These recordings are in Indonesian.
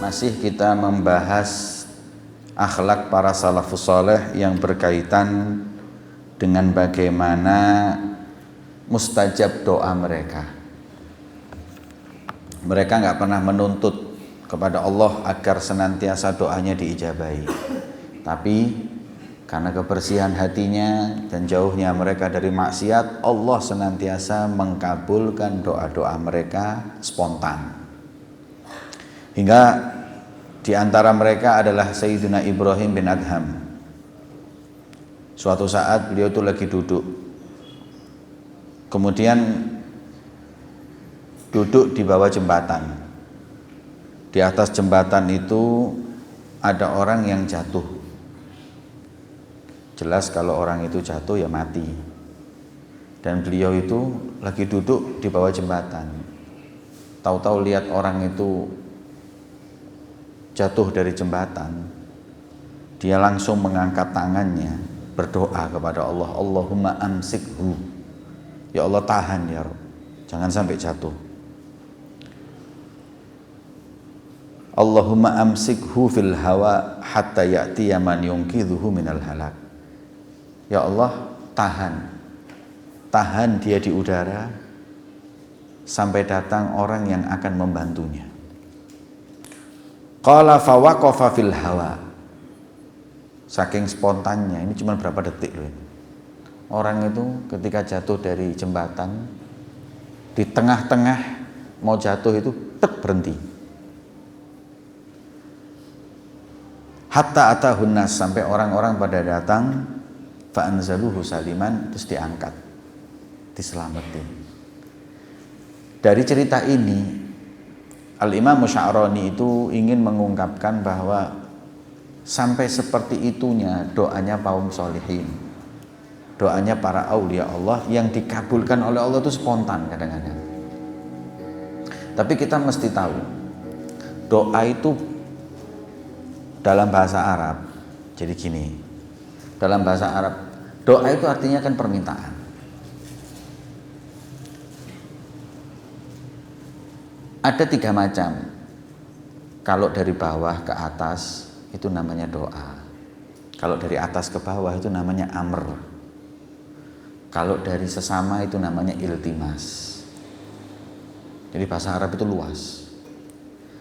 Masih kita membahas akhlak para salafus saleh yang berkaitan dengan bagaimana mustajab doa mereka. Mereka nggak pernah menuntut kepada Allah agar senantiasa doanya diijabahi, tapi karena kebersihan hatinya dan jauhnya mereka dari maksiat, Allah senantiasa mengabulkan doa-doa mereka spontan. Hingga di antara mereka adalah Sayyidina Ibrahim bin Adham. Suatu saat beliau itu lagi duduk, kemudian duduk di bawah jembatan. Di atas jembatan itu ada orang yang jatuh. Jelas kalau orang itu jatuh ya mati. Dan beliau itu lagi duduk di bawah jembatan. Tahu-tahu lihat orang itu jatuh dari jembatan, dia langsung mengangkat tangannya, berdoa kepada Allah, Allahumma amsikhu, ya Allah tahan ya Rabb, jangan sampai jatuh. Allahumma amsikhu fil hawa hatta ya'tiya man yunqidhuhu minal halak. Ya Allah tahan dia di udara sampai datang orang yang akan membantunya. Qala fawaqafa fil hawa. Saking spontannya, ini cuma berapa detik loh. Orang itu ketika jatuh dari jembatan, di tengah-tengah mau jatuh itu berhenti. Hatta atahun nas, sampai orang-orang pada datang, fa anzaluhu saliman, terus diangkat, diselamatin. Dari cerita ini Al-Imam Sya'rani itu ingin mengungkapkan bahwa sampai seperti itunya doanya kaum sholihin, doanya para aulia Allah yang dikabulkan oleh Allah itu spontan kadang-kadang. Tapi kita mesti tahu, doa itu dalam bahasa Arab, jadi gini, dalam bahasa Arab, doa itu artinya kan permintaan. Ada 3 macam. Kalau dari bawah ke atas itu namanya doa. Kalau dari atas ke bawah itu namanya amr. Kalau dari sesama itu namanya iltimas. Jadi bahasa Arab itu luas.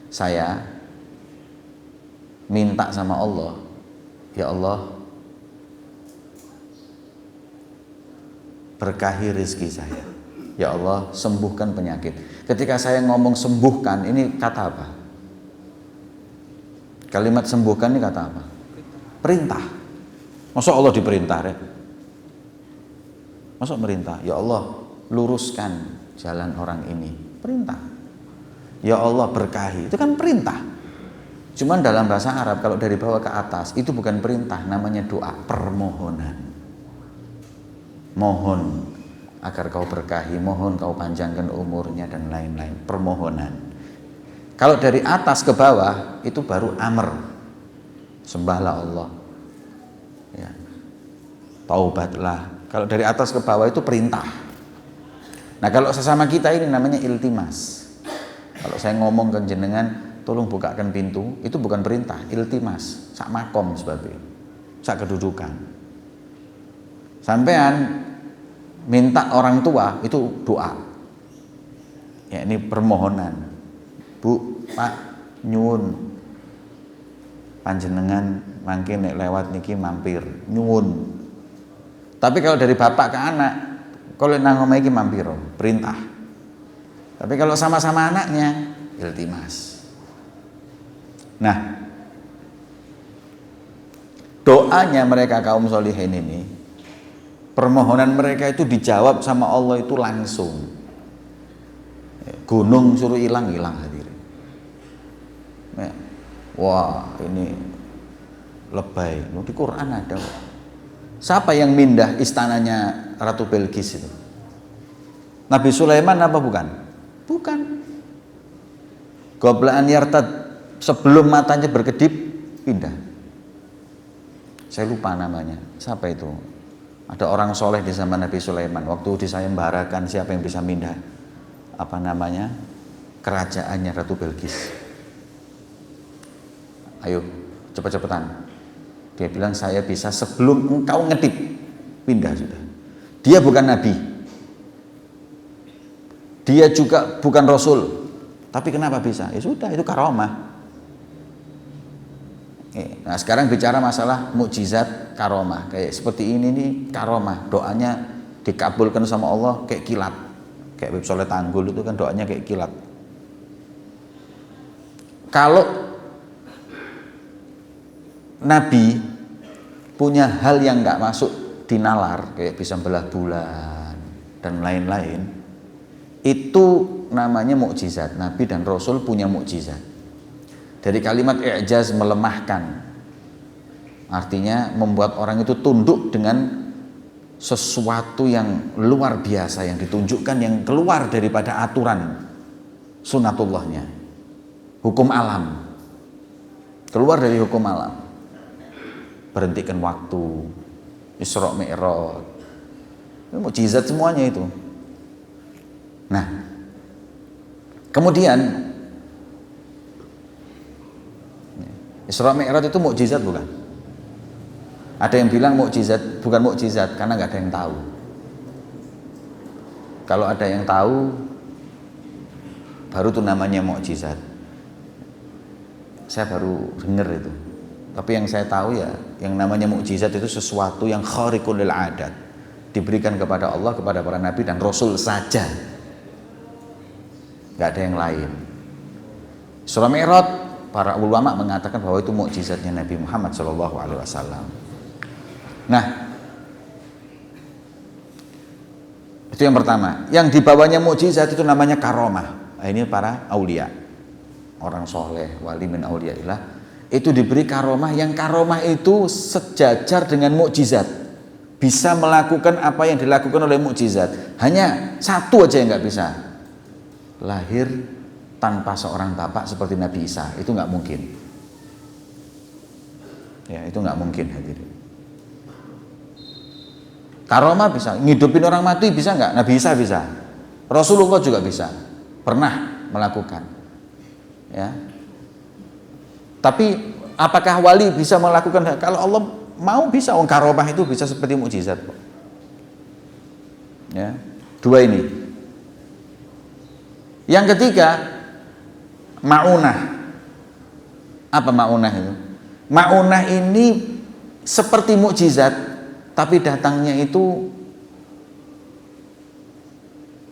Saya minta sama Allah, ya Allah berkahi rezeki saya. Ya Allah, sembuhkan penyakit. Ketika saya ngomong sembuhkan, ini kata apa? Kalimat sembuhkan ini kata apa? Perintah. Masa Allah diperintah, Rek? Masa merintah? Ya Allah, luruskan jalan orang ini. Perintah. Ya Allah, berkahi. Itu kan perintah. Cuman dalam bahasa Arab, kalau dari bawah ke atas, itu bukan perintah, namanya doa, permohonan. Mohon agar kau berkahi, mohon kau panjangkan umurnya dan lain-lain, permohonan. Kalau dari atas ke bawah itu baru amr, sembahlah Allah, ya, taubatlah. Kalau dari atas ke bawah itu perintah. Nah kalau sesama kita ini namanya iltimas. Kalau saya ngomong ke jenengan, tolong bukakan pintu, itu bukan perintah, iltimas, sak makom sebabnya, sak kedudukan. Sampean minta orang tua itu doa, ya ini permohonan. Bu, Pak, nyuwun panjenengan mangke nek lewat niki mampir, nyuwun. Tapi kalau dari bapak ke anak, kalau nang omah iki mampir, perintah. Tapi kalau sama-sama anaknya, iltimas. Nah, doanya mereka kaum sholihin ini, permohonan mereka itu dijawab sama Allah itu langsung. Gunung suruh hilang hadirin. Wah ini lebay. Di Quran ada. Siapa yang mindah istananya Ratu Belkis itu? Nabi Sulaiman apa bukan? Bukan. Qabla an yartad, sebelum matanya berkedip pindah. Saya lupa namanya. Siapa itu? Ada orang soleh di zaman Nabi Sulaiman. Waktu disayembarakan, siapa yang bisa mindah kerajaannya Ratu Belkis. Ayo, cepet-cepetan. Dia bilang, saya bisa sebelum engkau ngedip. Pindah sudah. Dia bukan nabi. Dia juga bukan rasul. Tapi kenapa bisa? Ya sudah, itu karomah. Nah sekarang bicara masalah mukjizat karomah. Kayak seperti ini nih karomah. Doanya dikabulkan sama Allah kayak kilat. Kayak Habib Soleh Tanggul itu kan doanya kayak kilat. Kalau nabi punya hal yang nggak masuk di nalar, kayak bisa belah bulan dan lain-lain, itu namanya mukjizat. Nabi dan Rasul punya mukjizat. Dari kalimat i'jaz, melemahkan, artinya membuat orang itu tunduk dengan sesuatu yang luar biasa, yang ditunjukkan, yang keluar daripada aturan sunatullahnya, hukum alam, keluar dari hukum alam. Berhentikan waktu, Isra Mi'raj, mukjizat semuanya itu. Nah, kemudian Isra Mi'raj itu mukjizat bukan? Ada yang bilang mukjizat, bukan mukjizat karena nggak ada yang tahu. Kalau ada yang tahu, baru itu namanya mukjizat. Saya baru dengar itu. Tapi yang saya tahu ya, yang namanya mukjizat itu sesuatu yang khariqul lil adat, diberikan kepada Allah, kepada para nabi dan rasul saja, nggak ada yang lain. Surah Mi'raj, para ulama mengatakan bahwa itu mukjizatnya Nabi Muhammad SAW. Nah, itu yang pertama. Yang dibawanya mukjizat itu namanya karomah. Nah, ini para aulia, orang soleh, wali min auliaillah, itu diberi karomah, yang karomah itu sejajar dengan mukjizat, bisa melakukan apa yang dilakukan oleh mukjizat. Hanya satu aja yang nggak bisa, lahir tanpa seorang bapak seperti Nabi Isa. Itu nggak mungkin. Ya, itu nggak mungkin hadirin. Karomah bisa, ngidupin orang mati bisa nggak? Nabi Isa bisa, Rasulullah juga bisa, pernah melakukan. Ya. Tapi apakah wali bisa melakukan? Kalau Allah mau bisa, karomah itu bisa seperti mukjizat. Ya, dua ini. Yang ketiga, ma'unah. Apa ma'unah itu? Ma'unah ini seperti mukjizat, tapi datangnya itu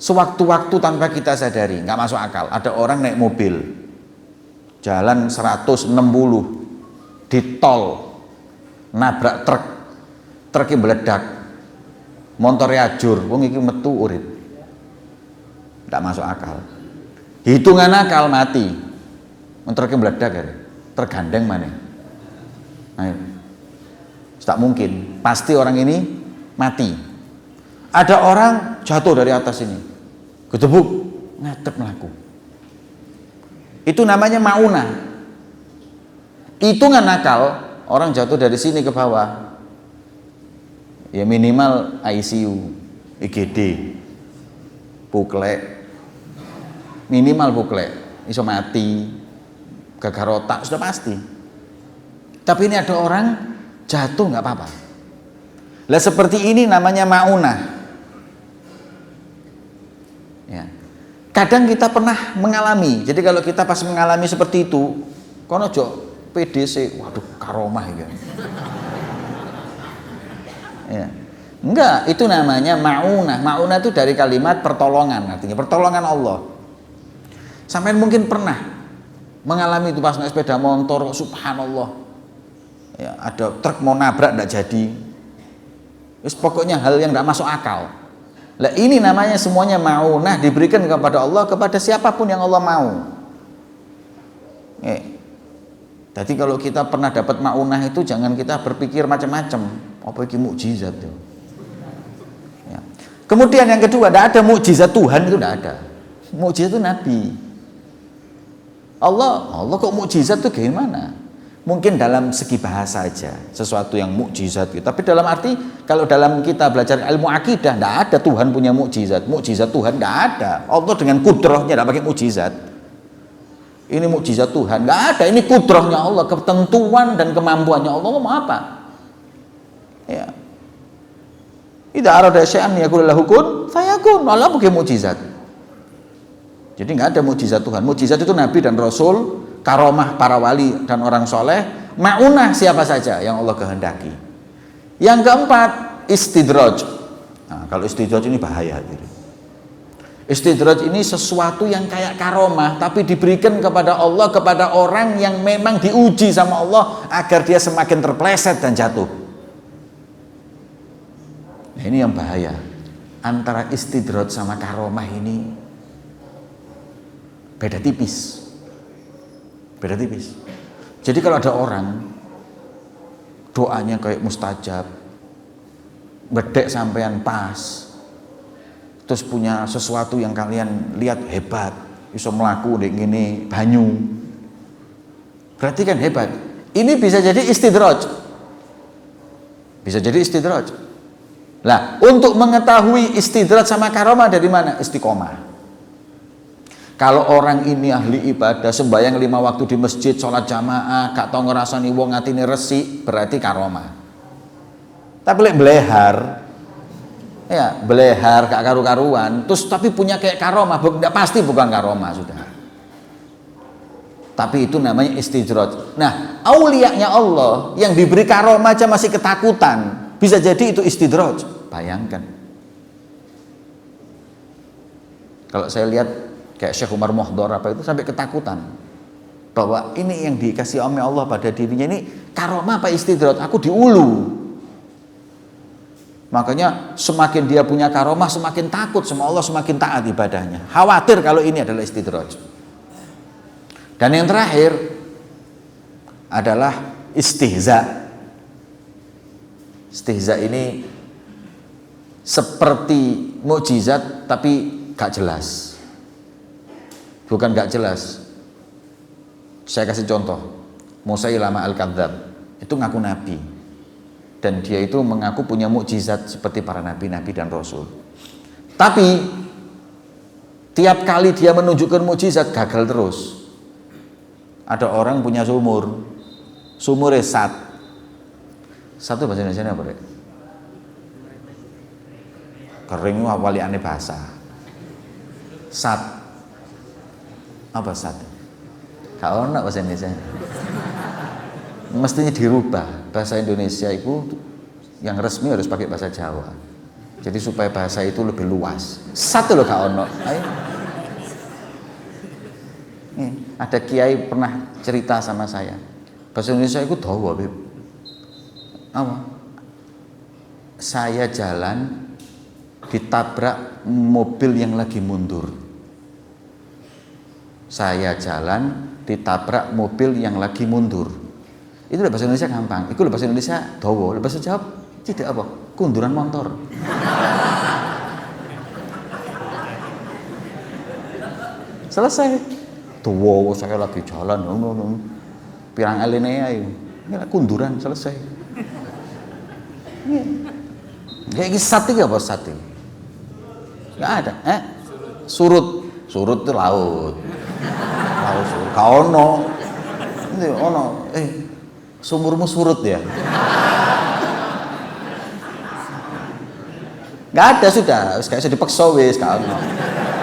sewaktu-waktu tanpa kita sadari, nggak masuk akal. Ada orang naik mobil, jalan 160 di tol, nabrak truknya meledak, motornya ajur, wong iki metu urip. Nggak masuk akal. Hitungan akal mati, truknya meledak ya, tergandeng mana? Ayo. Tak mungkin, pasti orang ini mati. Ada orang jatuh dari atas ini, gedebuk, ngadep melaku. Itu namanya ma'unah. Hitungan akal, orang jatuh dari sini ke bawah, ya minimal ICU, IGD, puklek, minimal puklek, iso mati, gagal otak, sudah pasti. Tapi ini ada orang jatuh nggak apa-apa. Lah seperti ini namanya ma'unah. Ya. Kadang kita pernah mengalami. Jadi kalau kita pas mengalami seperti itu, kono jo PDC, waduh karomah ya. Ya. Enggak, itu namanya ma'unah. Ma'unah itu dari kalimat pertolongan, artinya pertolongan Allah. Sampai mungkin pernah mengalami itu pas naik sepeda motor, subhanallah. Ya, ada truk mau nabrak enggak jadi. Terus pokoknya hal yang enggak masuk akal. Lah ini namanya semuanya ma'unah, diberikan kepada Allah, kepada siapapun yang Allah mau. Jadi kalau kita pernah dapat ma'unah itu jangan kita berpikir macam-macam. Apa itu mukjizat itu? Ya. Kemudian yang kedua, tidak ada mukjizat Tuhan, itu tidak ada. Mukjizat itu Nabi. Allah kok mukjizat itu gimana? Mungkin dalam segi bahasa aja, sesuatu yang mukjizat gitu. Tapi dalam arti, kalau dalam kita belajar ilmu akidah, tidak ada Tuhan punya mukjizat. Mukjizat Tuhan tidak ada. Allah dengan kudrahnya tidak pakai mukjizat. ini mukjizat Tuhan. Nggak ada, ini kudrahnya Allah, ketentuan dan kemampuannya Allah. Mau apa? Ya. Idza arada syai'an yaqulu lahu kun fayakun. Allah bukan mukjizat. Jadi nggak ada mukjizat Tuhan. Mukjizat itu nabi dan rasul, karomah para wali dan orang soleh, maunah siapa saja yang Allah kehendaki. Yang keempat, istidraj. Nah, kalau istidraj ini bahaya. Istidraj ini sesuatu yang kayak karomah, tapi diberikan kepada Allah, kepada orang yang memang diuji sama Allah agar dia semakin terpleset dan jatuh. Nah, ini yang bahaya. Antara istidraj sama karomah ini beda tipis. Beda tipis. Jadi kalau ada orang doanya kayak mustajab, bedek sampean pas, terus punya sesuatu yang kalian lihat hebat, bisa melaku dek gini banyu, berarti kan hebat. Ini bisa jadi istidraj. Bisa jadi istidraj. Lah, untuk mengetahui istidraj sama karomah dari mana? Istiqomah. Kalau orang ini ahli ibadah, sembahyang 5 waktu di masjid, sholat jamaah, gak tau ngerasani wong atine resik, berarti karomah. Tapi lek belehar, ya belehar gak karu-karuan, terus tapi punya kayak karomah, pasti bukan karomah sudah. Tapi itu namanya istidraj. Nah, auliyanya Allah yang diberi karomah aja masih ketakutan, bisa jadi itu istidraj. Bayangkan. Kalau saya lihat kayak Syekh Umar Mohdor apa itu sampai ketakutan bahwa ini yang dikasih oleh Allah pada dirinya ini karomah apa istidraj, aku diulu. Makanya semakin dia punya karomah semakin takut sama Allah, semakin taat ibadahnya, khawatir kalau ini adalah istidraj. Dan yang terakhir adalah istihza. Istihza ini seperti mukjizat tapi gak jelas. Bukan gak jelas. Saya kasih contoh. Musailamah al-Kadzdzab itu ngaku nabi, dan dia itu mengaku punya mukjizat seperti para nabi-nabi dan rasul. Tapi tiap kali dia menunjukkan mukjizat gagal terus. Ada orang punya sumur, sumurnya satu bahasa Indonesia apa deh? Kering wali aneh bahasa. Sat. Apa sat? Kalau nak bahasa Indonesia mestinya dirubah. Bahasa Indonesia itu yang resmi harus pakai bahasa Jawa. Jadi supaya bahasa itu lebih luas. Satu loh kak ono. Ada kiai pernah cerita sama saya. Bahasa Indonesia itu dawa, Beb. Apa? Saya jalan ditabrak mobil yang lagi mundur. Saya jalan ditabrak mobil yang lagi mundur. Itu bahasa Indonesia gampang. Itu bahasa Indonesia dawa. Bahasa Jawa tidak apa? Kunduran motor. Selesai. Dawa saya lagi jalan. Pirang aline ayo. Ini kunduran selesai. Kayak sate apa sate? Nggak ada. Surut itu laut. Kau ono, sumurmu surut ya? Gak ada sudah, kayak sudah dipaksa wis kau ono.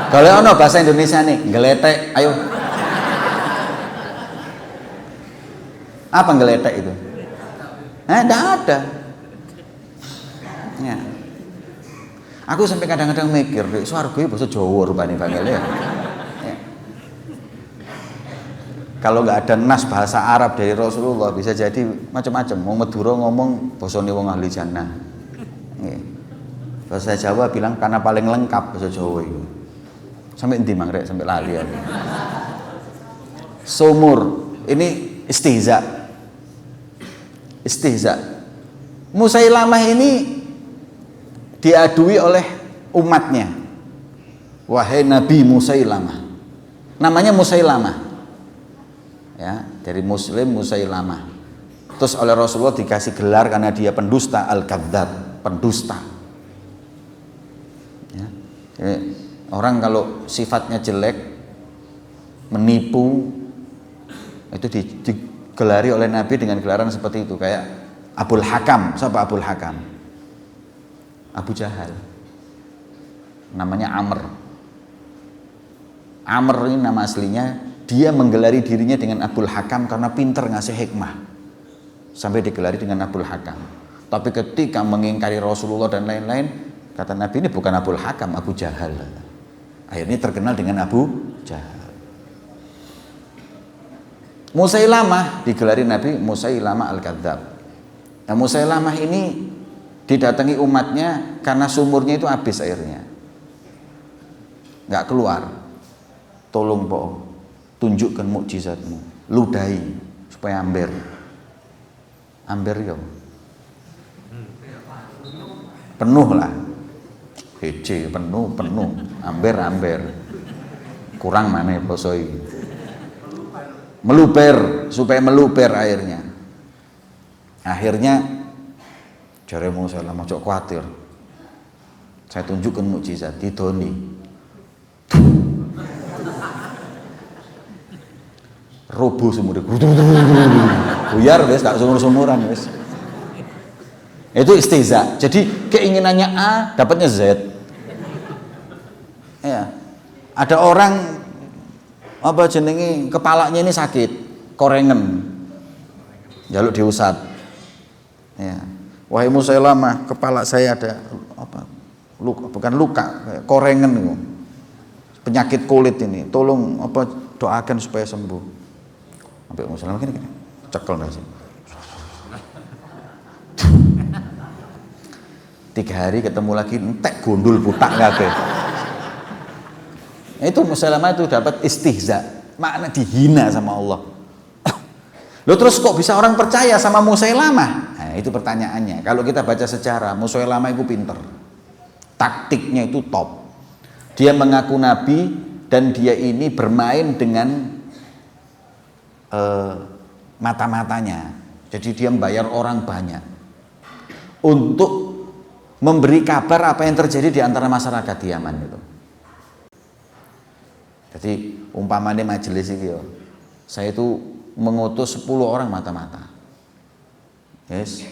Kalau ono bahasa Indonesia nih, geletek, ayo. Apa geletek itu? Nggak ada. Ya. Aku sampai kadang-kadang mikir, swarga itu bahasa Jawa rupanya panggilnya. Kalau nggak ada nas bahasa Arab dari Rasulullah bisa jadi macam-macam. Mau Madura ngomong bosone wong ahli jannah. Bahasa Jawa bilang karena paling lengkap bahasa Jawa itu. Sampai endi mangrek sampai lali aku. Sumur ini istihza. Musailamah ini diadui oleh umatnya. Wahai Nabi Musailamah. Namanya Musailamah. Ya, dari Muslim Musailamah. Terus oleh Rasulullah dikasih gelar karena dia pendusta, al-kadzdzab, pendusta. Ya. Jadi, orang kalau sifatnya jelek, menipu, Itu digelari oleh Nabi dengan gelaran seperti itu, kayak Abul Hakam. Siapa Abul Hakam? Abu Jahal. Namanya Amr. Amr ini nama aslinya. Dia menggelari dirinya dengan Abul Hakam karena pinter ngasih hikmah, sampai digelari dengan Abul Hakam. Tapi ketika mengingkari Rasulullah dan lain-lain, kata Nabi, ini bukan Abul Hakam, Abu Jahal. Akhirnya terkenal dengan Abu Jahal. Musailamah digelari Nabi Musailamah Al-Kadzab. Nah, Musailamah ini didatangi umatnya karena sumurnya itu habis airnya, nggak keluar. Tolong po, tunjukkan mukjizatmu, ludahi supaya amber yo, penuh lah, hece penuh, amber, kurang mana posoi. Meluber, supaya meluber airnya. Akhirnya jare Musailamah cok khawatir. Saya tunjukkan mukjizat, didoni. Robo sumur. Buyar wis, gak sumur-sumuran wis. Itu istihza. Jadi keinginannya A, dapatnya Z. Ya. Ada orang apa jenenge, kepalanya ini sakit, korengen, jaluk diusat. Ya. Wahai Musailamah, kepala saya ada apa? Luka, bukan luka, korengen, penyakit kulit ini. Tolong apa, doakan supaya sembuh. Sampai Musailamah gini, cekel nasi. 3 hari ketemu lagi, entek gundul butak kabeh. Itu Musailamah itu dapat istihza, makna dihina sama Allah. Loh, terus kok bisa orang percaya sama Musailamah? Nah, itu pertanyaannya. Kalau kita baca sejarah, Musailamah itu pinter, taktiknya itu top. Dia mengaku nabi dan dia ini bermain dengan mata-matanya. Jadi dia membayar orang banyak untuk memberi kabar apa yang terjadi di antara masyarakat di Yaman itu. Jadi umpamanya majelis ini, saya itu mengutus 10 orang mata-mata. Yes,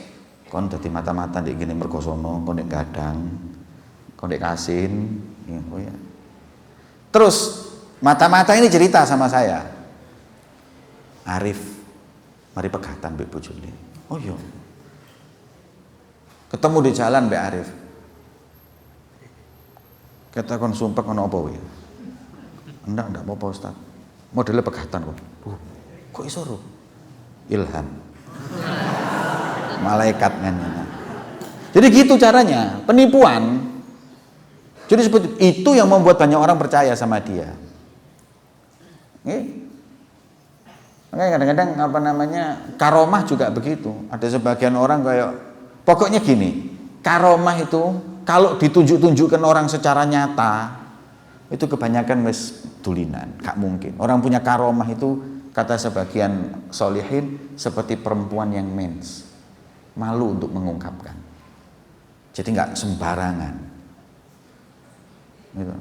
kon dadi mata-mata ndek gini mergosono, kon ndek gadang, kon ndek kasin, oh ya. Terus mata-mata ini cerita sama saya. Arif, mari pegatan mbek bojone. Oh iya. Ketemu di jalan mbek Arif. Kata kon sumpek ono apa wae? Enggak apa-apa Ustaz. Modelnya pegatan kok. Kok iso ro? Ilham. Malaikat kan. Jadi gitu caranya, penipuan. Jadi seperti itu yang membuat banyak orang percaya sama dia. Makanya kadang-kadang apa namanya, karomah juga begitu. Ada sebagian orang kayak, pokoknya gini, karomah itu kalau ditunjuk-tunjukkan orang secara nyata, itu kebanyakan wis dulinan, gak mungkin. Orang punya karomah itu, kata sebagian solihin, seperti perempuan yang mens, malu untuk mengungkapkan. Jadi nggak sembarangan, gitu.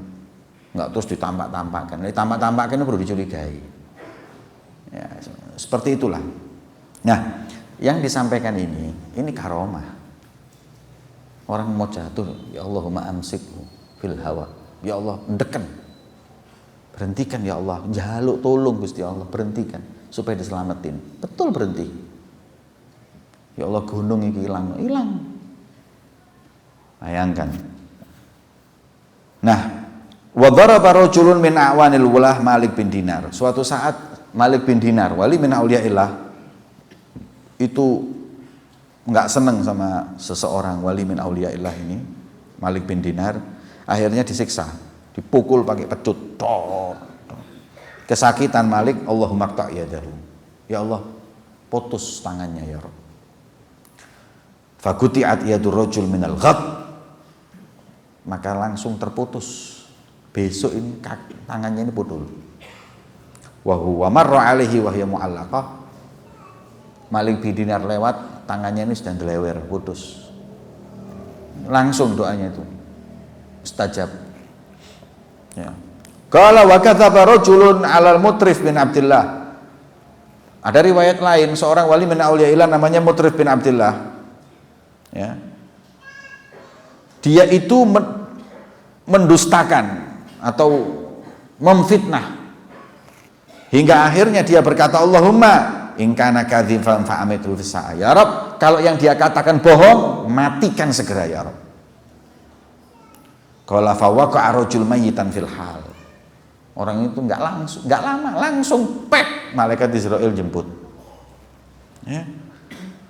Nggak terus ditampak-tampakkan. Ditampak-tampakkan itu perlu dicurigai. Ya, seperti itulah. Nah, yang disampaikan ini karomah. Orang mau jatuh, ya Allahumma amsikhu fil hawa. Ya Allah, ndeken. Berhentikan ya Allah, jaluk tolong Gusti Allah, berhentikan supaya diselamatin. Betul berhenti. Ya Allah, gunung iki hilang. Bayangkan. Nah, wa daraba rajulun min a'wanil wulah Malik bin Dinar. Suatu saat Malik bin Dinar, wali min auliyaillah, itu enggak seneng sama seseorang wali min auliyaillah ini, Malik bin Dinar. Akhirnya disiksa, dipukul pakai pecut. Kesakitan Malik, Allahumma qta' yadahu. Ya Allah, putus tangannya ya Rabb. Faguti'at yadur rajul minal ghad. Maka langsung terputus. Besok ini tangannya ini putus. Wa huwa marra alaihi wa hiya mu'allaqah. Malik bin Dinar lewat, tangannya ini sedang dilewer, putus. Langsung doanya itu mustajab. Ya. Qala wa katsaba rajulun 'alal Mutrif bin Abdullah. Ada riwayat lain, seorang wali min auliyaillah namanya Mutrif bin Abdullah. Ya. Dia itu mendustakan atau memfitnah hingga akhirnya dia berkata, Allahumma in kana kadziban fa'amithu fis-sa'a. Ya Rabb, kalau yang dia katakan bohong, matikan segera ya Rabb. Qala fa waqa'a rajul mayyitan fil hal. Orang itu enggak lama langsung pek malaikat Israel jemput. Ya.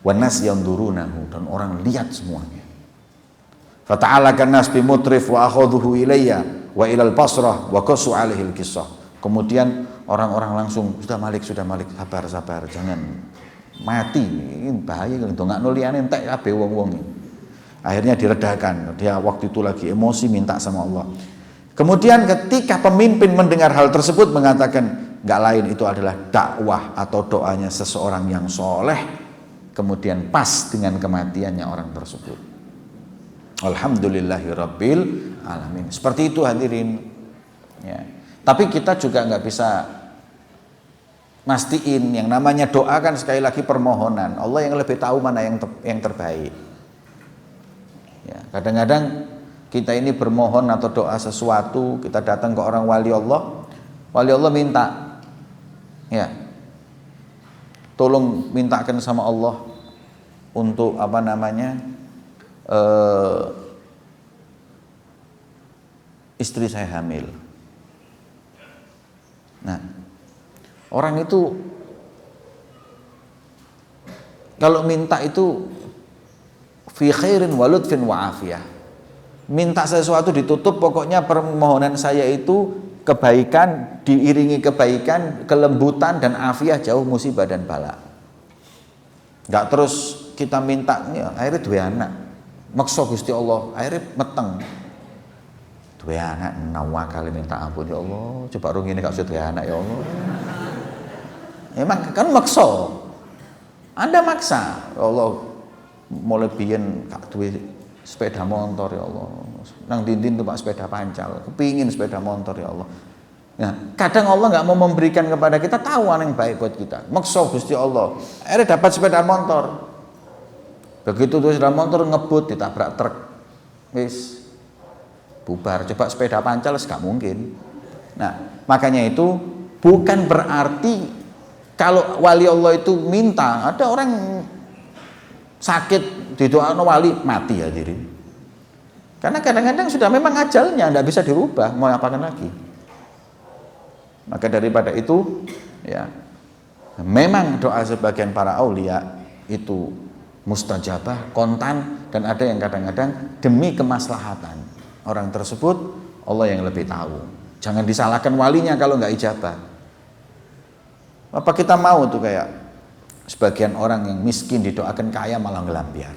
Wan nas yandurunahu, dan orang lihat semuanya. Fata'alakan nas bi Mutrif wa akhadhuhu ilayya wa ilal Basrah wa qasu alaihi al-qissah. Kemudian orang-orang langsung, sudah Malik, sabar, jangan mati, ini bahaya, ndongakno liyane entek kabeh wong-wong. Akhirnya diredakan, dia waktu itu lagi emosi minta sama Allah. Kemudian ketika pemimpin mendengar hal tersebut mengatakan, gak lain itu adalah dakwah atau doanya seseorang yang soleh, kemudian pas dengan kematiannya orang tersebut. Alhamdulillahirabbil alamin. Seperti itu hadirin. Ya. Tapi kita juga nggak bisa mastiin, yang namanya doa kan sekali lagi permohonan. Allah yang lebih tahu mana yang terbaik. Ya, kadang-kadang kita ini bermohon atau doa sesuatu, kita datang ke orang wali Allah minta, ya, tolong mintakan sama Allah untuk istri saya hamil. Nah, orang itu kalau minta itu fi khairin wa lutfin wa afiyah. Minta sesuatu ditutup, pokoknya permohonan saya itu kebaikan, diiringi kebaikan, kelembutan dan afiah, jauh musibah dan bala. Enggak terus kita minta akhirnya duwe anak. Maksa Gusti Allah, akhirnya meteng. Duwe anak nawa kali minta ampun ya Allah, coba rung ini gak usah duwe anak ya Allah. Emang kan maksa. Anda maksa, ya Allah, mulai biyen gak duwe sepeda motor ya Allah, nang dinding tuh pak sepeda pancal, kepingin sepeda motor ya Allah. Nah, kadang Allah nggak mau memberikan kepada kita, tahu yang baik buat kita, maksa Gusti Allah, akhirnya dapat sepeda motor. Begitu tuh sepeda motor ngebut ditabrak truk, wis bubar. Coba sepeda pancal nggak mungkin. Nah, makanya itu bukan berarti kalau wali Allah itu minta, ada orang sakit didoakan wali mati ya diri. Karena kadang-kadang sudah memang ajalnya, tidak bisa dirubah, mau apakan lagi. Maka daripada itu, ya, memang doa sebagian para aulia itu mustajabah, kontan, dan ada yang kadang-kadang demi kemaslahatan orang tersebut, Allah yang lebih tahu. Jangan disalahkan walinya kalau nggak ijabah. Apa kita mau tuh kayak sebagian orang yang miskin didoakan kaya malah ngelambiar,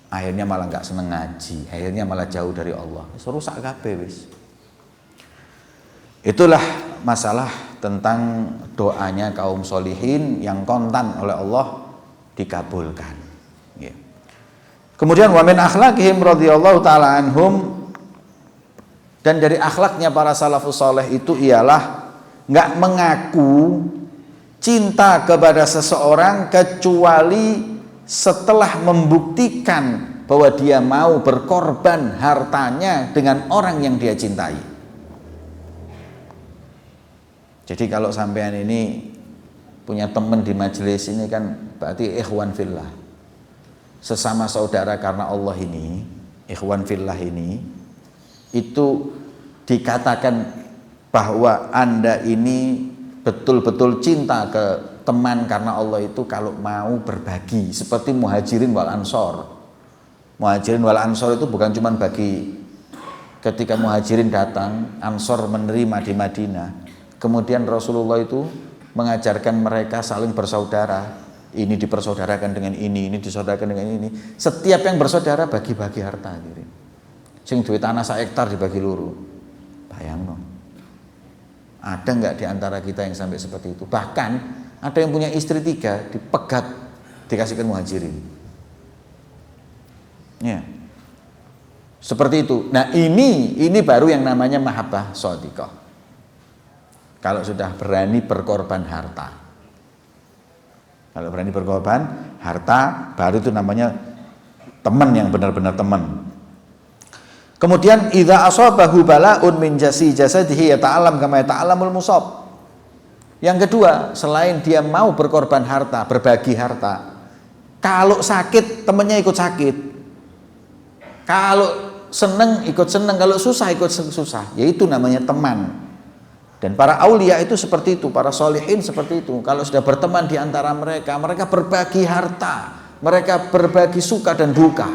akhirnya malah nggak seneng ngaji, akhirnya malah jauh dari Allah, rusak kabeh wis. Itulah masalah tentang doanya kaum solihin yang kontan oleh Allah dikabulkan. Ya. Kemudian wa min akhlaqihim radhiyallahu taala anhum, dan dari akhlaknya para salafus saleh itu ialah nggak mengaku cinta kepada seseorang kecuali setelah membuktikan bahwa dia mau berkorban hartanya dengan orang yang dia cintai. Jadi kalau sampean ini punya teman di majelis ini kan berarti ikhwan fillah, sesama saudara karena Allah ini, ikhwan fillah ini, itu dikatakan bahwa Anda ini betul-betul cinta ke teman karena Allah itu kalau mau berbagi, seperti muhajirin wal ansor. Muhajirin wal ansor itu bukan cuma bagi ketika muhajirin datang, ansor menerima di Madinah. Kemudian Rasulullah itu mengajarkan mereka saling bersaudara. Ini dipersaudarakan dengan ini disaudarakan dengan ini. Setiap yang bersaudara bagi-bagi harta. Sing duit tanah 1 hektar dibagi loro. Bayangno. Ada nggak di antara kita yang sampai seperti itu? Bahkan ada yang punya istri 3 dipegat dikasihkan muhajirin. Ya. Seperti itu. Nah, ini baru yang namanya mahabbah shadiqah. kalau sudah berani berkorban harta. Kalau berani berkorban harta, baru itu namanya teman yang benar-benar teman. Kemudian idza asabahu bala'un min jasadihi yata'allam kama yata'allamul musab. Yang kedua, selain dia mau berkorban harta, berbagi harta, kalau sakit temannya ikut sakit. Kalau seneng ikut seneng, kalau susah ikut susah. Yaitu namanya teman. Dan para aulia itu seperti itu, para sholihin seperti itu. Kalau sudah berteman di antara mereka, mereka berbagi harta, mereka berbagi suka dan duka.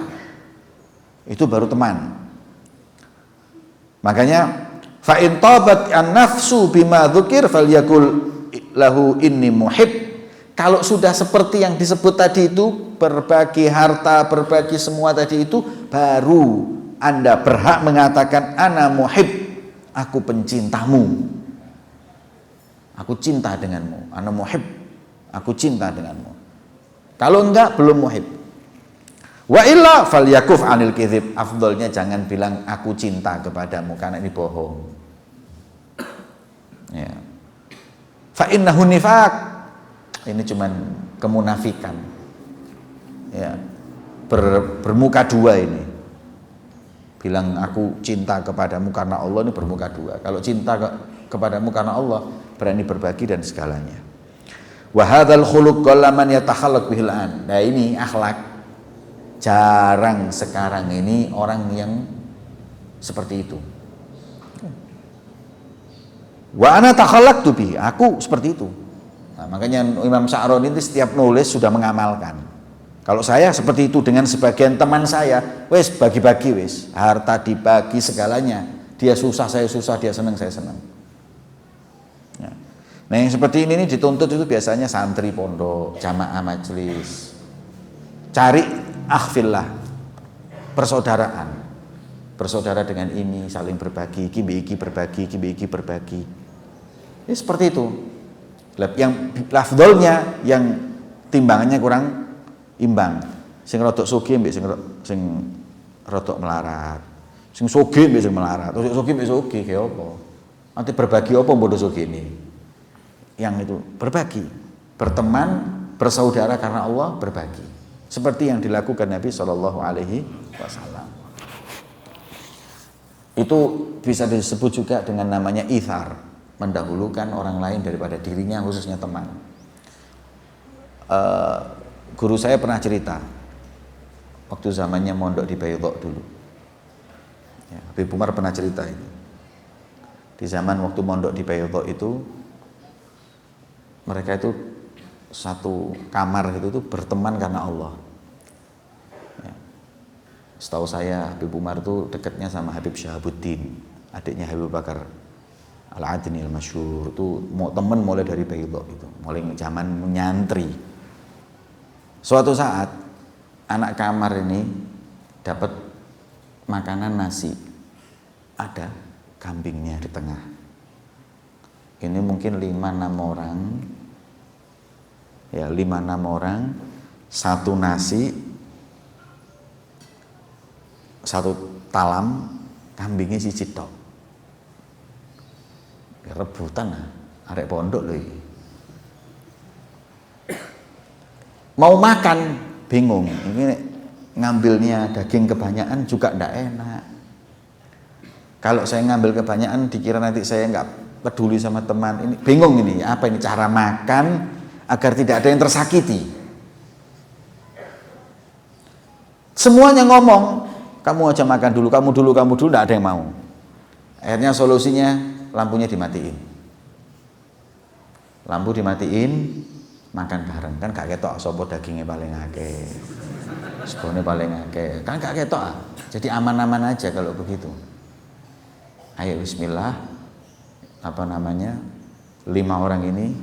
Itu baru teman. Makanya fa in tabat an-nafsu bima dzukir falyakul lahu inni muhib. Kalau sudah seperti yang disebut tadi itu, berbagi harta, berbagi semua tadi itu, baru Anda berhak mengatakan ana muhib, aku pencintamu. Aku cinta denganmu, ana muhib, aku cinta denganmu. Kalau enggak, belum muhib. Wa illa falyakuf anil kizib. Afdolnya jangan bilang aku cinta kepadamu, karena ini bohong. Ya. Fa innahu nifaq. Ini cuman kemunafikan. Ya. Bermuka dua ini. Bilang aku cinta kepadamu karena Allah, ini bermuka dua. Kalau cinta kepadamu karena Allah, berani berbagi dan segalanya. Wa hadzal khuluq qallaman yatakhallaq bihil an. Nah, ini akhlak jarang sekarang ini orang yang seperti itu. Wa ana takhallaqtu bihi, aku seperti itu. Nah, makanya Imam Sya'rani itu setiap nulis sudah mengamalkan. Kalau saya seperti itu dengan sebagian teman saya, wes bagi-bagi wes, harta dibagi segalanya. Dia susah, saya susah, dia senang, saya senang. Ya. Nah, yang seperti ini dituntut itu biasanya santri pondok, jamaah majelis. Cari akhfillah, persaudaraan. Bersaudara dengan ini, saling berbagi, iki berbagi, iki berbagi. Ini seperti itu. Yang lafdolnya, yang timbangannya kurang imbang. Sing rodok sugih mbek sing rodok melarat. Sing sugih mbek sing melarat. Sugih mbek sugih kaya apa? Nanti berbagi apa bodoh sugih ini? Yang itu berbagi, berteman, bersaudara karena Allah, berbagi. Seperti yang dilakukan Nabi Shallallahu alaihi wasallam. Itu bisa disebut juga dengan namanya ithar, mendahulukan orang lain daripada dirinya, khususnya teman. Guru saya pernah cerita waktu zamannya mondok di Baydok dulu. Ya, Habib Umar pernah cerita ini. Di zaman waktu mondok di Baydok itu, mereka itu satu kamar gitu tuh berteman karena Allah. Ya. Setahu saya Habib Umar itu dekatnya sama Habib Syahabuddin, adiknya Habib Bakar Al-Adni Al-Masyhur. Itu teman mulai dari Baydok itu, mulai zaman nyantri. Suatu saat anak kamar ini dapat makanan nasi, ada kambingnya di tengah. Ini mungkin 5-6 orang, ya 5-6 orang, satu nasi, satu talam, kambingnya siji tok. Ya, rebutan lah, arek pondok loh ini. Mau makan bingung, ini ngambilnya daging kebanyakan juga ndak enak. Kalau saya ngambil kebanyakan dikira nanti saya nggak peduli sama teman, ini bingung ini apa ini cara makan agar tidak ada yang tersakiti. Semuanya ngomong, kamu aja makan dulu, kamu dulu, ndak ada yang mau. Akhirnya solusinya lampunya dimatiin. Lampu dimatiin, makan bareng, kan gak ketok sapa dagingnya paling akeh, segone paling akeh, kan gak ketok. Jadi aman-aman aja kalau begitu. Ayo bismillah, 5 orang ini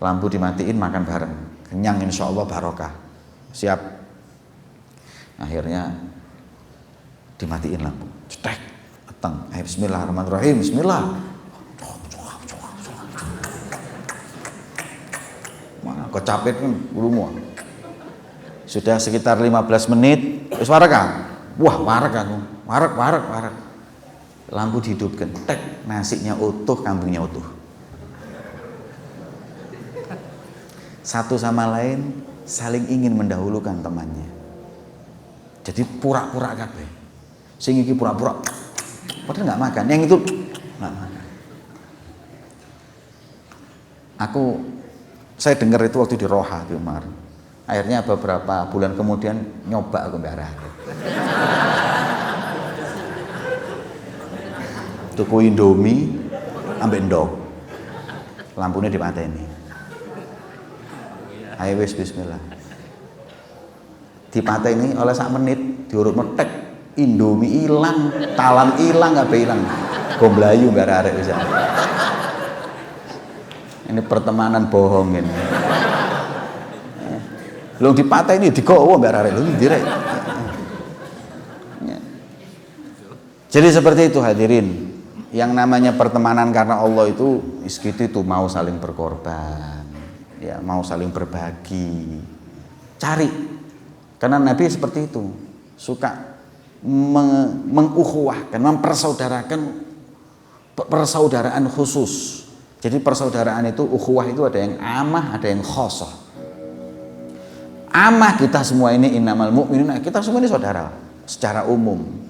lampu dimatiin, makan bareng, kenyang insyaallah barokah. Siap. Akhirnya dimatiin lampu, cetek, peteng. Ayo bismillahirrahmanirrahim, bismillah. Kecapit kan rumah. Sudah sekitar 15 menit, wis warak ah. Wah, warak aku. Warak. lampu dihidupkan, tek, nasinya utuh, kambingnya utuh. Satu sama lain saling ingin mendahulukan temannya. Jadi pura-pura kabeh. Sing iki pura-pura, padahal nggak makan. Yang itu nggak makan. Saya dengar itu waktu di Roha di Umar. Akhirnya beberapa bulan kemudian nyoba aku mbak Arah. Tuku Indomie ambek ndok. Lampunya dipateni. Ayo wis bismillah. Dipateni oleh sak menit diurut metek, Indomie ilang, talam ilang, kabeh ilang. Gomblayu mbak Arah bisa. Ini pertemanan bohong ini. Belum dipateni digowo mbak Arah lu direk. Jadi seperti itu hadirin. Yang namanya pertemanan karena Allah itu itu mau saling berkorban, ya, mau saling berbagi. Cari, karena Nabi seperti itu, suka mengukhuwahkan, mempersaudarakan persaudaraan khusus. Jadi persaudaraan itu, ukhuwah itu ada yang amah, ada yang khosoh. Amah kita semua ini innamal mu'minun, kita semua ini saudara secara umum.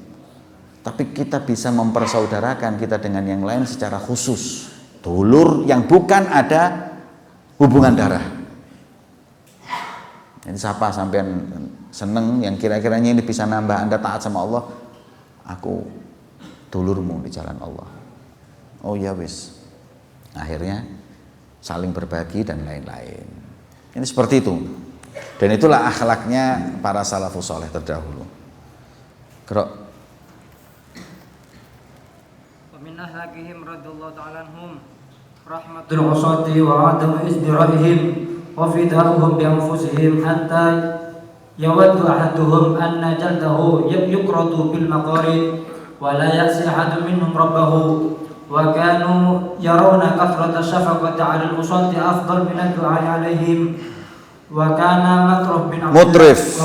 Tapi kita bisa mempersaudarakan kita dengan yang lain secara khusus. Dulur yang bukan ada hubungan darah. Jadi siapa sampean seneng yang kira-kiranya ini bisa nambah Anda taat sama Allah, aku dulurmu di jalan Allah. Oh ya wis. Akhirnya saling berbagi dan lain-lain. Ini seperti itu. Dan itulah akhlaknya para salafus saleh terdahulu. Kerok min ahlakihim radhiyallahu ta'ala anhum rahmatul usati wa adamu izdira'ihim wa fida'uhum bi anfusihim hatta yawaddu ahaduhum anna jaldahu yuqratu bil maqarid wa la ya'si ahadun minhum rabbahu wa kanu yarawna kathrata syafaqati 'ala al-usati afdal min ad-du'a'i 'alaihim wa kana Mutrif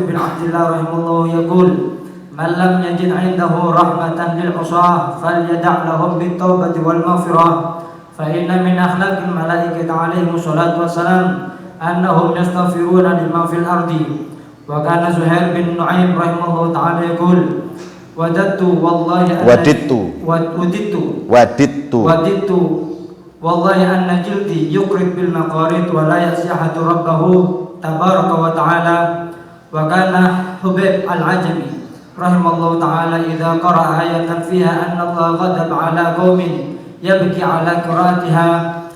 bin Abdillah rahimahullah yaqul man lam yajid 'indahu rahmatan lil 'usah falyada' lahum bit taubati wal maghfirah fa inna min akhlaqil malaikati 'alaihim shalatu wassalam annahum yastaghfiruna liman fil ardi wa kana Zuhair bin Nu'aim rahimahullah ta'ala yaqul wadittu wallahi anna jildi yuqrib bil maqarid wa la yasihatu rabbahu tabaraka wa ta'ala wa kana Hubayb al-Ajami rahimallahu ta'ala idza qara'a ayatan fiha anna Allah ghadaba 'ala qaumin yabki 'ala qira'atiha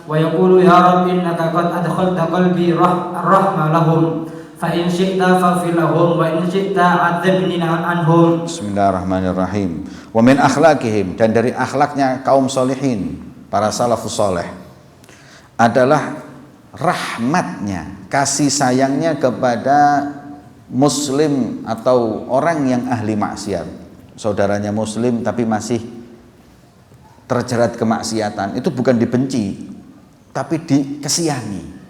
wa yaqulu ya rabbi innaka qad adkhalta qalbi rahma lahum fa in syi'ta faghfir lahum wa in syi'ta 'adzibni anhum. Bismillahirrahmanirrahim. Wa min akhlaqihim, dan dari akhlaknya kaum solihin, para salafus saleh adalah rahmatnya, kasih sayangnya kepada muslim atau orang yang ahli maksiat, saudaranya muslim tapi masih terjerat kemaksiatan, itu bukan dibenci tapi dikesiani.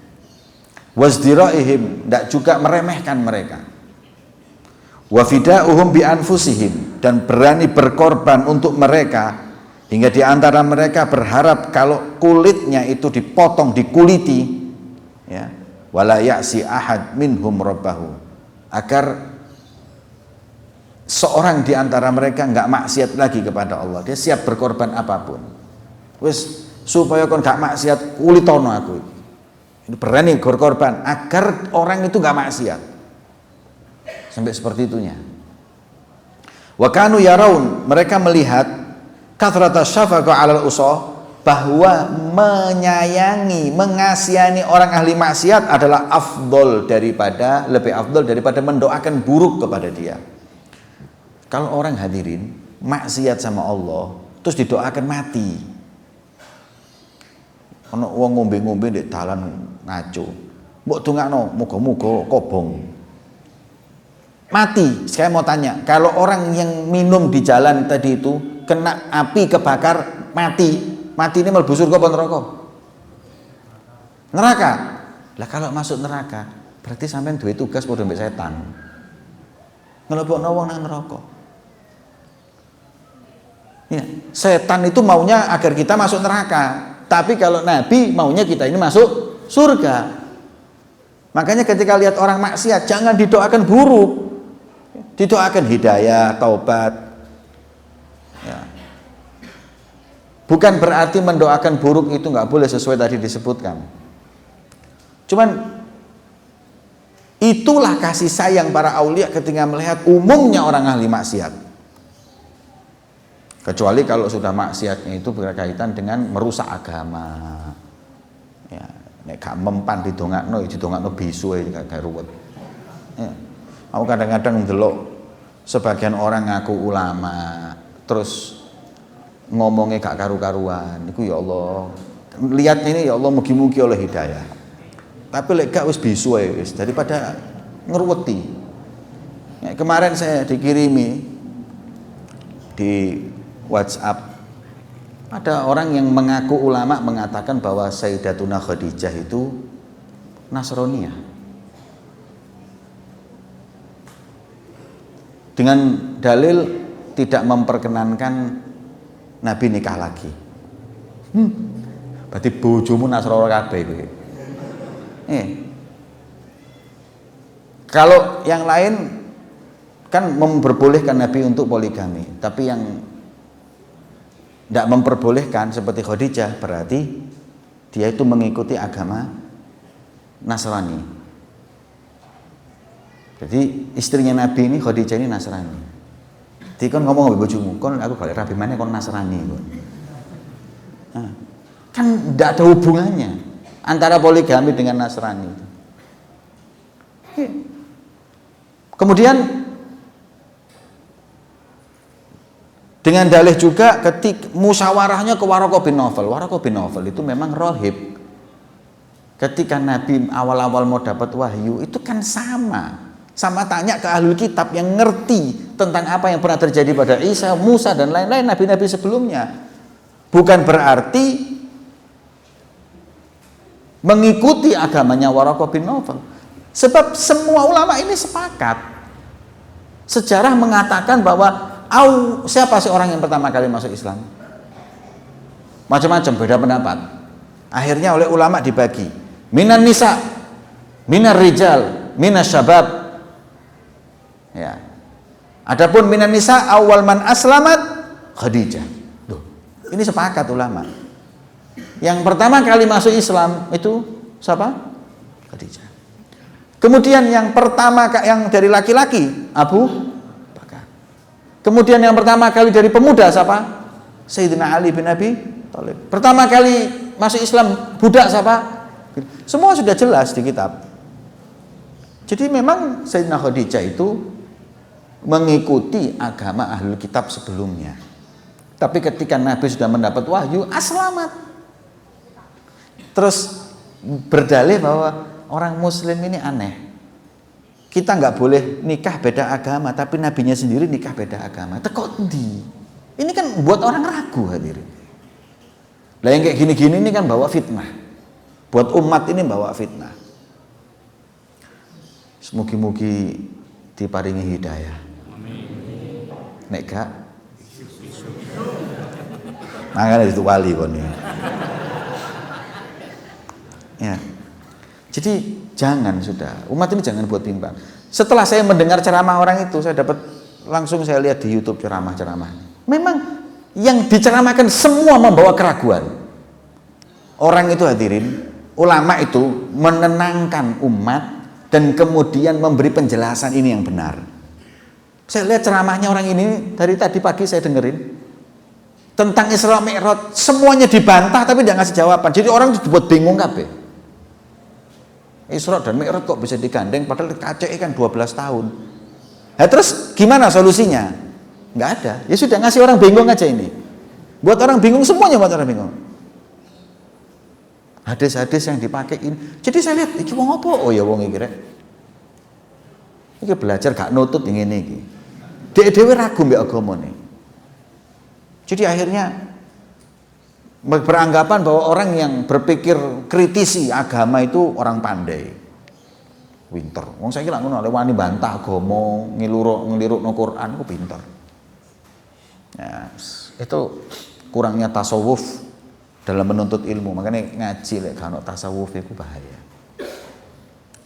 Wazdira'ihim, tidak juga meremehkan mereka. Wafida'uhum bi anfusihim, dan berani berkorban untuk mereka, hingga di antara mereka berharap kalau kulitnya itu dipotong, dikuliti, ya, wala ya'si ahad minhum rabbahu, agar seorang di antara mereka nggak maksiat lagi kepada Allah. Dia siap berkorban apapun. Wis supaya kon nggak maksiat, kulitono aku. Ini berani berkorban agar orang itu nggak maksiat. Sampai seperti itunya. Wa kanu yaraun, mereka melihat kathrata syafaqa 'alal usah, bahwa menyayangi, mengasihani orang ahli maksiat adalah lebih afdol daripada mendoakan buruk kepada dia. Kalau orang hadirin maksiat sama Allah terus didoakan mati, ono wong ngombe-ngombe ndek dalan ngaco, mbok dongakno muga-muga kobong mati. Saya mau tanya, kalau orang yang minum di jalan tadi itu kena api kebakar mati ini mlebu surga apa neraka? Neraka. Lah kalau masuk neraka, berarti sampean duwe tugas padha mbek setan. Nglebokno wong nang neraka. Ya, setan itu maunya agar kita masuk neraka, tapi kalau Nabi maunya kita ini masuk surga. Makanya ketika lihat orang maksiat jangan didoakan buruk, didoakan hidayah, taubat. Ya. Bukan berarti mendoakan buruk itu nggak boleh, sesuai tadi disebutkan. Cuman itulah kasih sayang para aulia ketika melihat umumnya orang ahli maksiat. Kecuali kalau sudah maksiatnya itu berkaitan dengan merusak agama. Ya, nek gak mempan didongakno, didongakno bisu ae gak ruwet. Ya. Aku kadang-kadang ndelok sebagian orang ngaku ulama, terus ngomongnya gak karu-karuan. Iku ya Allah, lihat ini ya Allah mugi-mugi oleh hidayah. Tapi lek gak wis bisu ae wis daripada ngeruweti. Ya, kemarin saya dikirimi di WhatsApp ada orang yang mengaku ulama mengatakan bahwa Sayyidatuna Khadijah itu Nasraniyah dengan dalil tidak memperkenankan Nabi nikah lagi. Berarti bojomu Nasrani kabeh kowe. Kalau yang lain kan memperbolehkan Nabi untuk poligami, tapi yang tidak memperbolehkan seperti Khadijah berarti dia itu mengikuti agama Nasrani. Jadi istrinya Nabi ini Khadijah ini Nasrani. Jadi kan ngomong sama bojomu, kon aku balik rabi mana kon Nasrani. Nah, kan tidak ada hubungannya antara poligami dengan Nasrani. Kemudian dengan dalih juga ketika musyawarahnya ke Waraqah bin Nawfal. Waraqah bin Nawfal itu memang rohib. Ketika Nabi awal-awal mau dapat wahyu itu kan sama tanya ke ahlul kitab yang ngerti tentang apa yang pernah terjadi pada Isa, Musa dan lain-lain nabi-nabi sebelumnya. Bukan berarti mengikuti agamanya Waraqah bin Nawfal. Sebab semua ulama ini sepakat. Sejarah mengatakan bahwa siapa sih orang yang pertama kali masuk Islam? Macam-macam, beda pendapat. Akhirnya oleh ulama dibagi. Minan nisa, minar rijal, minas syabab. Ya. Adapun minan nisa awal man aslamat Khadijah. Duh, ini sepakat ulama. Yang pertama kali masuk Islam itu siapa? Khadijah. Kemudian yang pertama yang dari laki-laki Abu. Kemudian yang pertama kali dari pemuda siapa? Sayyidina Ali bin Abi Thalib. Pertama kali masuk Islam budak siapa? Semua sudah jelas di kitab. Jadi memang Sayyidina Khadijah itu mengikuti agama ahlul kitab sebelumnya. Tapi ketika Nabi sudah mendapat wahyu, aslamat. Terus berdalih bahwa orang muslim ini aneh. Kita nggak boleh nikah beda agama, tapi nabinya sendiri nikah beda agama. Teko endi? Ini kan buat orang ragu hadirin. Lah yang kayak gini-gini ini kan bawa fitnah. Buat umat ini bawa fitnah. Mugi-mugi diparingi hidayah. Nek gak makanya itu wali kon ya. Jadi jangan, sudah umat ini jangan buat bimbang. Setelah saya mendengar ceramah orang itu, saya dapat langsung saya lihat di YouTube ceramah-ceramah. Memang yang diceramahkan semua membawa keraguan. Orang itu hadirin, ulama itu menenangkan umat dan kemudian memberi penjelasan ini yang benar. Saya lihat ceramahnya orang ini dari tadi pagi saya dengerin tentang Isra Mi'raj, semuanya dibantah tapi tidak ngasih jawaban. Jadi orang itu dibuat bingung kabeh. Isra dan Mi'raj kok bisa digandeng padahal KCE kan 12 tahun. Nah, terus gimana solusinya? Nggak ada. Ya sudah, ngasih orang bingung aja ini. Buat orang bingung, semuanya buat orang bingung. Hadis-hadis yang dipakai ini. Jadi saya lihat iki wong apa? Oh ya wong iki rek. Iki belajar gak nutut yang ini iki. Dhewe ragu mbek agamane. Jadi akhirnya beranggapan bahwa orang yang berpikir kritisi agama itu orang pandai, pinter. Wong saiki lak ngono, wani bantah agama, ngelirukno Quran ku pinter. Ya, Itu kurangnya tasawuf dalam menuntut ilmu. Makanya ngaji lek kalau tasawuf itu bahaya.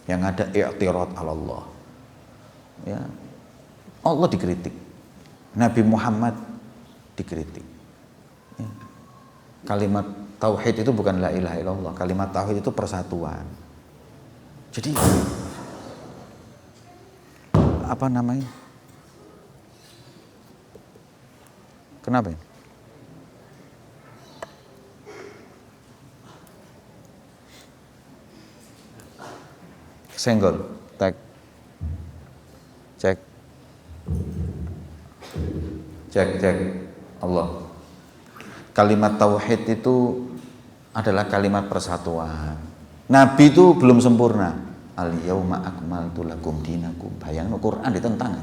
Yang ada i'tirad ala Allah. Ya. Allah dikritik. Nabi Muhammad dikritik. Ya. Kalimat tauhid itu bukan la ilaha illallah. Kalimat tauhid itu persatuan. Jadi apa namanya? Kenapa ini? Senggol, tek, cek, Allah. Kalimat tauhid itu adalah kalimat persatuan. Nabi itu belum sempurna. Al yauma akmaltu lakum dinakum. Bayangno Quran ditentang.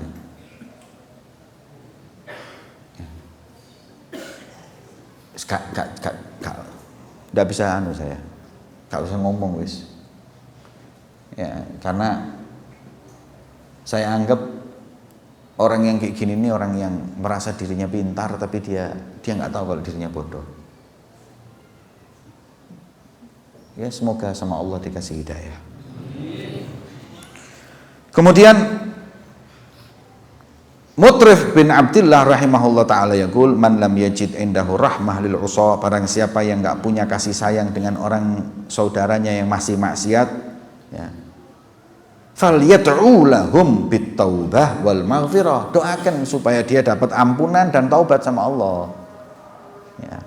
Gak bisa saya. Gak usah ngomong wis. Ya, karena saya anggap orang yang kayak gini ini orang yang merasa dirinya pintar tapi dia nggak tahu kalau dirinya bodoh. Ya, semoga sama Allah dikasih hidayah. Kemudian Mutrif bin Abdillah rahimahullah ta'ala yaqul man lam yajid indahu rahmah lil usa, barang siapa yang enggak punya kasih sayang dengan orang saudaranya yang masih maksiat, ya, falyad'u lahum bitaubah wal maghfirah, doakan supaya dia dapat ampunan dan taubat sama Allah. Ya.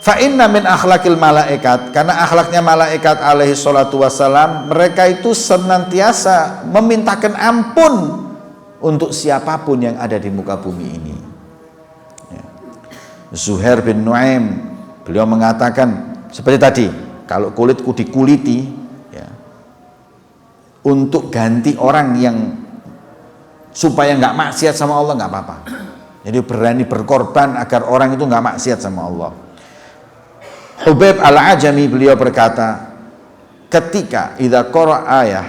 Fa inna min akhlaqil malaikat, karena akhlaknya malaikat alaihi salatu wassalam, mereka itu senantiasa memintakan ampun untuk siapapun yang ada di muka bumi ini. Ya. Zuhair bin Nuaim, beliau mengatakan seperti tadi, kalau kulitku dikuliti, ya, untuk ganti orang yang supaya nggak maksiat sama Allah nggak apa-apa. Jadi berani berkorban agar orang itu nggak maksiat sama Allah. Ubaib al-Ajami beliau berkata, ketika idza qara ayah,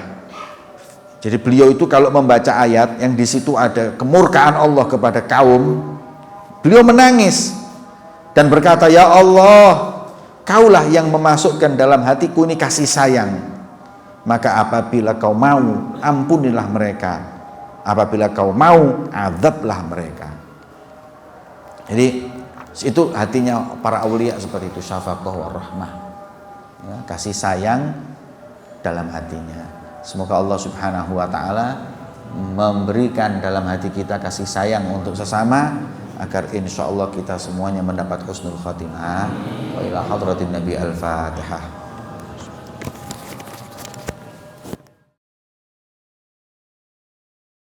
jadi beliau itu kalau membaca ayat yang di situ ada kemurkaan Allah kepada kaum, beliau menangis dan berkata, ya Allah, kaulah yang memasukkan dalam hatiku ini kasih sayang, maka apabila kau mau ampunilah mereka, apabila kau mau azablah mereka. Jadi itu hatinya para aulia seperti itu, syafaqah wa rahmah, ya, kasih sayang dalam hatinya. Semoga Allah subhanahu wa ta'ala memberikan dalam hati kita kasih sayang untuk sesama, agar insya Allah kita semuanya mendapat husnul khatimah. Wa ila hadratin Nabi al-Fatihah.